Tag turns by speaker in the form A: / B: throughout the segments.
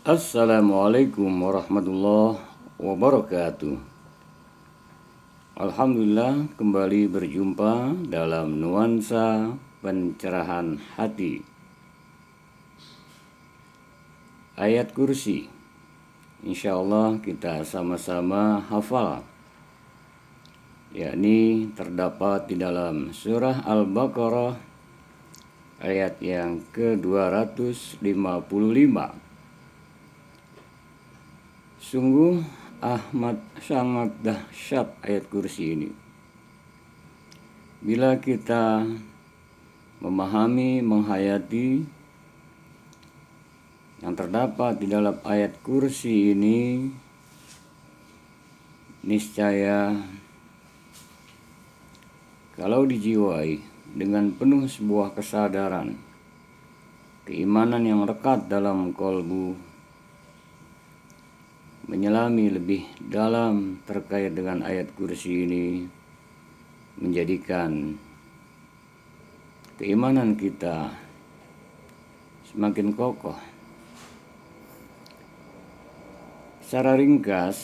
A: Assalamualaikum warahmatullahi wabarakatuh. Alhamdulillah kembali berjumpa dalam nuansa pencerahan hati. Ayat kursi, insya Allah kita sama-sama hafal, yakni terdapat di dalam surah Al-Baqarah ayat yang ke-255. Sungguh sangat dahsyat ayat kursi ini. Bila kita memahami, menghayati yang terdapat di dalam ayat kursi ini, niscaya kalau dijiwai dengan penuh sebuah kesadaran, keimanan yang lekat dalam kolbu, menyelami lebih dalam terkait dengan ayat kursi ini, menjadikan keimanan kita semakin kokoh. Secara ringkas,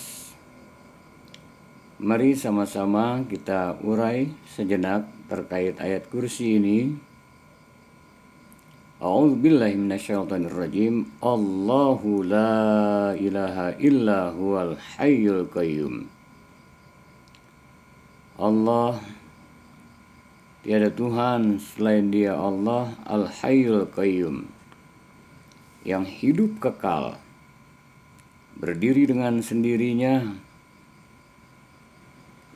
A: mari sama-sama kita urai sejenak terkait ayat kursi ini. A'udzubillahi minasyaitonirrajim. Allahu la ilaha illa huwal hayyul qayyum. Allah, tiada Tuhan selain Dia, Allah al-hayyul qayyum, yang hidup kekal, berdiri dengan sendirinya,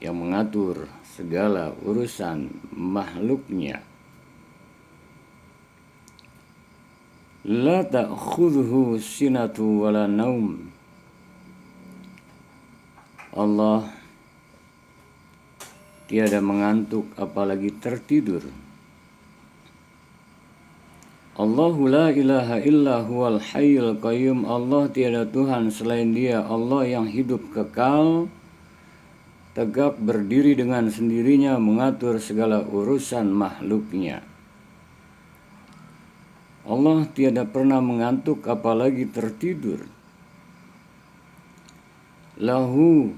A: yang mengatur segala urusan makhluknya. La ta'khudhuhu sinatu wala naum. Allah tiada mengantuk apalagi tertidur. Allahu la ilaha illa huwal hayyul qayyum. Allah tiada Tuhan selain Dia, Allah yang hidup kekal, tegak berdiri dengan sendirinya, mengatur segala urusan makhluknya. Allah tiada pernah mengantuk apalagi tertidur. Lahu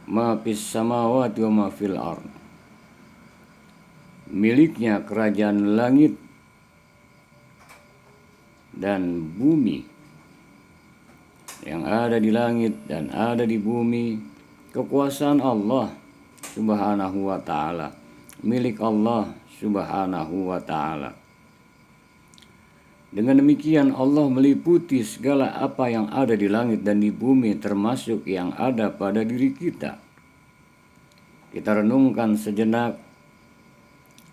A: ma fis samawati wa ma fil ard. Miliknya kerajaan langit dan bumi. Yang ada di langit dan ada di bumi, kekuasaan Allah subhanahu wa ta'ala, milik Allah subhanahu wa ta'ala. Dengan demikian Allah meliputi segala apa yang ada di langit dan di bumi, termasuk yang ada pada diri kita. Kita renungkan sejenak,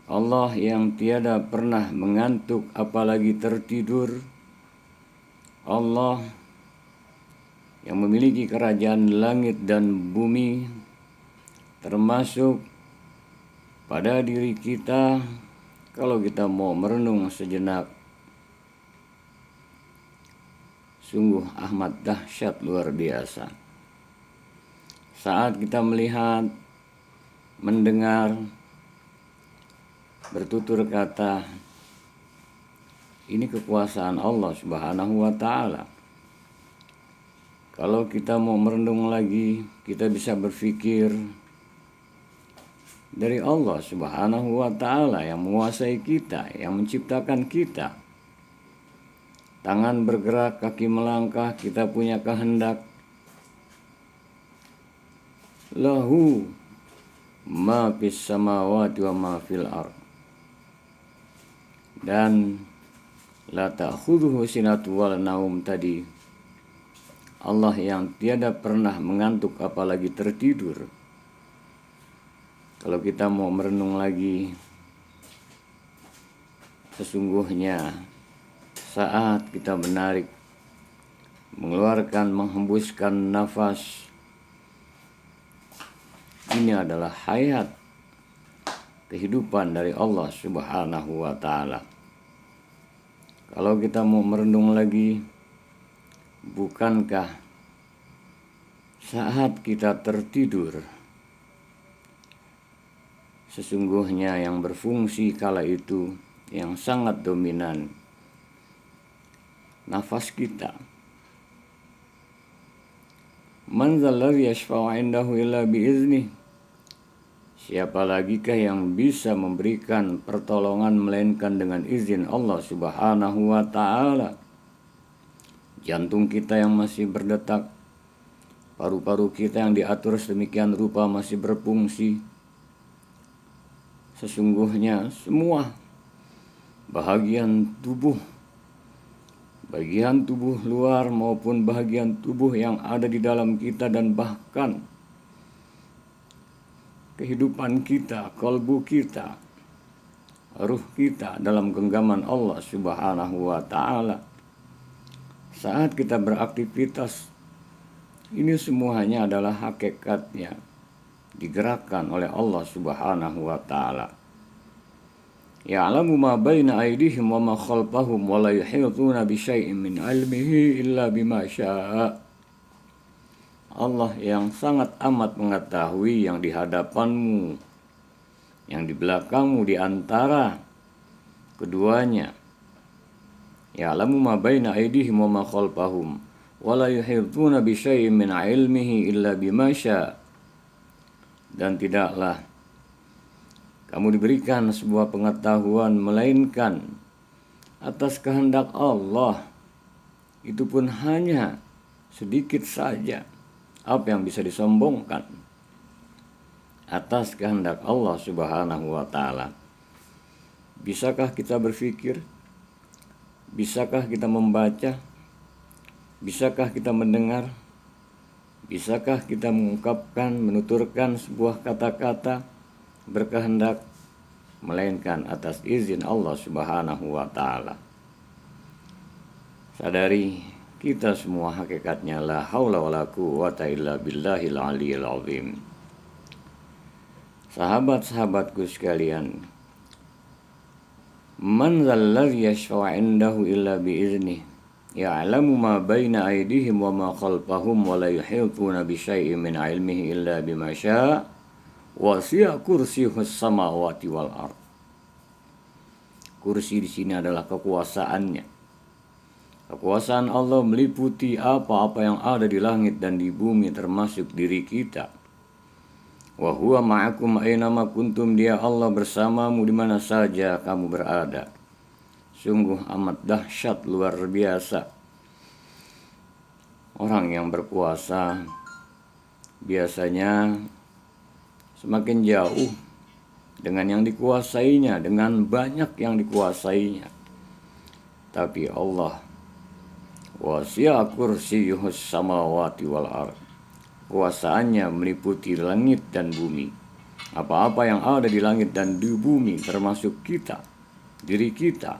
A: Allah yang tiada pernah mengantuk apalagi tertidur, Allah yang memiliki kerajaan langit dan bumi, termasuk pada diri kita. Kalau kita mau merenung sejenak, sungguh amat dahsyat, luar biasa. Saat kita melihat, mendengar, bertutur kata, ini kekuasaan Allah subhanahu wa ta'ala. Kalau kita mau merenung lagi, kita bisa berpikir dari Allah subhanahu wa ta'ala yang menguasai kita, yang menciptakan kita. Tangan bergerak, kaki melangkah, kita punya kehendak. Lahu ma fis samawati wa ma fil ard. Dan la ta'khudhuhu sinatu wal naum tadi, Allah yang tiada pernah mengantuk apalagi tertidur. Kalau kita mau merenung lagi, sesungguhnya saat kita menarik, mengeluarkan, menghembuskan nafas, ini adalah hayat, kehidupan dari Allah subhanahu wa ta'ala. Kalau kita mau merenung lagi, bukankah saat kita tertidur, sesungguhnya yang berfungsi kala itu, yang sangat dominan, nafas kita. Man dzalladzi yashfa'u 'indahu illa biiznih. Siapa lagikah yang bisa memberikan pertolongan melainkan dengan izin Allah Subhanahu wa ta'ala. Jantung kita yang masih berdetak, paru-paru kita yang diatur sedemikian rupa masih berfungsi. Sesungguhnya semua bagian tubuh luar maupun bagian tubuh yang ada di dalam kita dan bahkan kehidupan kita, kalbu kita, ruh kita dalam genggaman Allah Subhanahu wa ta'ala. Saat kita beraktivitas, ini semuanya adalah hakikatnya digerakkan oleh Allah Subhanahu wa ta'ala. Ya'lamu ma baina aydihim wa ma khalfahum wa la yuhituna bi syai'in min 'ilmihi illa bima syaa. Allah yang sangat amat mengetahui yang di hadapanmu, yang di belakangmu, di antara keduanya. Ya'lamu ma baina aydihim wa ma khalfahum wa la yuhituna bi syai'in min 'ilmihi illa bima syaa. Dan tidaklah kamu diberikan sebuah pengetahuan melainkan atas kehendak Allah. Itu pun hanya sedikit saja apa yang bisa disombongkan atas kehendak Allah Subhanahu wa ta'ala. Bisakah kita berpikir? Bisakah kita membaca? Bisakah kita mendengar? Bisakah kita mengungkapkan, menuturkan sebuah kata-kata berkehendak melainkan atas izin Allah Subhanahu wa ta'ala. Sadari kita semua hakikatnya la haula wala quwwata illa billahil aliyil azim. Sahabat-sahabatku sekalian, man dzalladzi yashfa'u 'indahu illa biiznih. Ya'lamu ma baina aydihim wa ma khalfahum wa la yuhituna bi syai'in min 'ilmihi illa bima syaa. Wasi'a kursiyuhus samawati wal ard. Kursi di sini adalah kekuasaannya. Kekuasaan Allah meliputi apa-apa yang ada di langit dan di bumi termasuk diri kita. Wa huwa ma'akum aynama kuntum. Dia Allah bersamamu di mana saja kamu berada. Sungguh amat dahsyat luar biasa. Orang yang berkuasa biasanya semakin jauh dengan yang dikuasainya, dengan banyak yang dikuasainya. Tapi Allah wasi'a kursiyuhus samawati wal ard. Kuasaannya meliputi langit dan bumi. Apa-apa yang ada di langit dan di bumi termasuk kita, diri kita.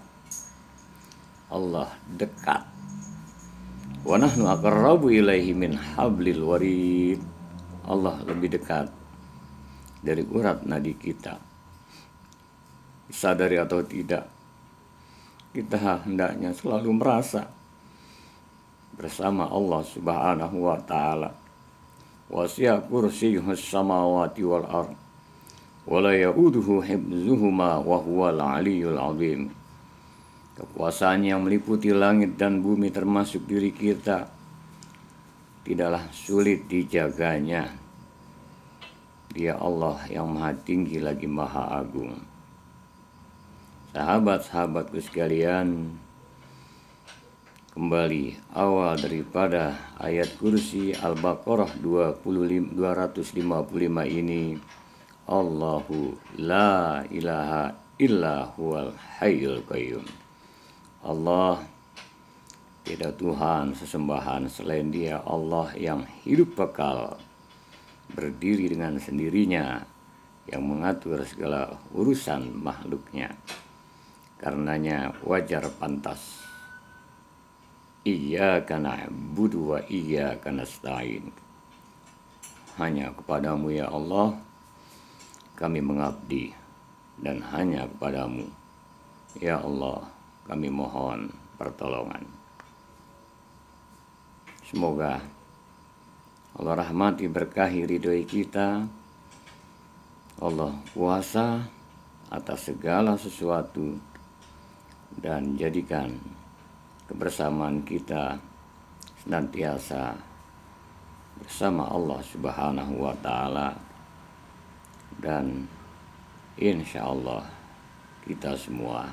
A: Allah dekat. Wa nahnu aqrabu ilaihi min hablil warid. Allah lebih dekat dari urat nadi kita. Sadari atau tidak, kita hendaknya selalu merasa bersama Allah Subhanahu wa ta'ala. Wasi'a kursiyuhus samawati wal ard wa la ya'uduhu hifdzuhuma wa huwal 'aliyyul 'azim. Kekuasaan yang meliputi langit dan bumi termasuk diri kita tidaklah sulit dijaganya. Dia Allah yang maha tinggi lagi maha agung. Sahabat-sahabatku sekalian, kembali awal daripada ayat kursi Al-Baqarah 255 ini. Allahu la ilaha illa huwal hayyul qayyum. Allah, tidak Tuhan sesembahan selain Dia, Allah yang hidup kekal, berdiri dengan sendirinya, yang mengatur segala urusan makhluknya. Karenanya wajar pantas Iyyaka na'budu wa iyyaka nasta'in. Hanya kepadamu ya Allah kami mengabdi, dan hanya kepadamu ya Allah kami mohon pertolongan. Semoga Allah rahmati, berkahi, ridhoi kita. Allah kuasa atas segala sesuatu, dan jadikan kebersamaan kita senantiasa bersama Allah Subhanahu wa Ta'ala, dan insya Allah kita semua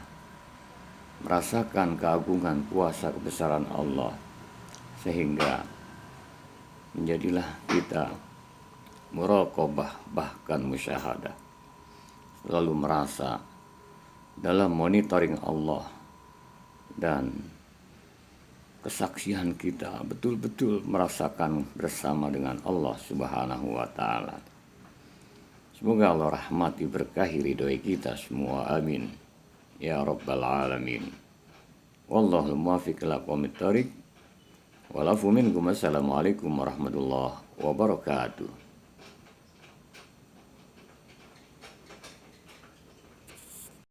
A: merasakan keagungan kuasa kebesaran Allah, sehingga menjadilah kita muraqabah bahkan musyahadah, selalu merasa dalam monitoring Allah, dan kesaksian kita betul-betul merasakan bersama dengan Allah Subhanahu wa Ta'ala. Semoga Allah rahmati berkahi ridhoi kita semua, amin ya rabbal alamin. Wallahul muwaffiq ila aqwamit thoriq. Walafu minkum. Assalamualaikum warahmatullahi wabarakatuh.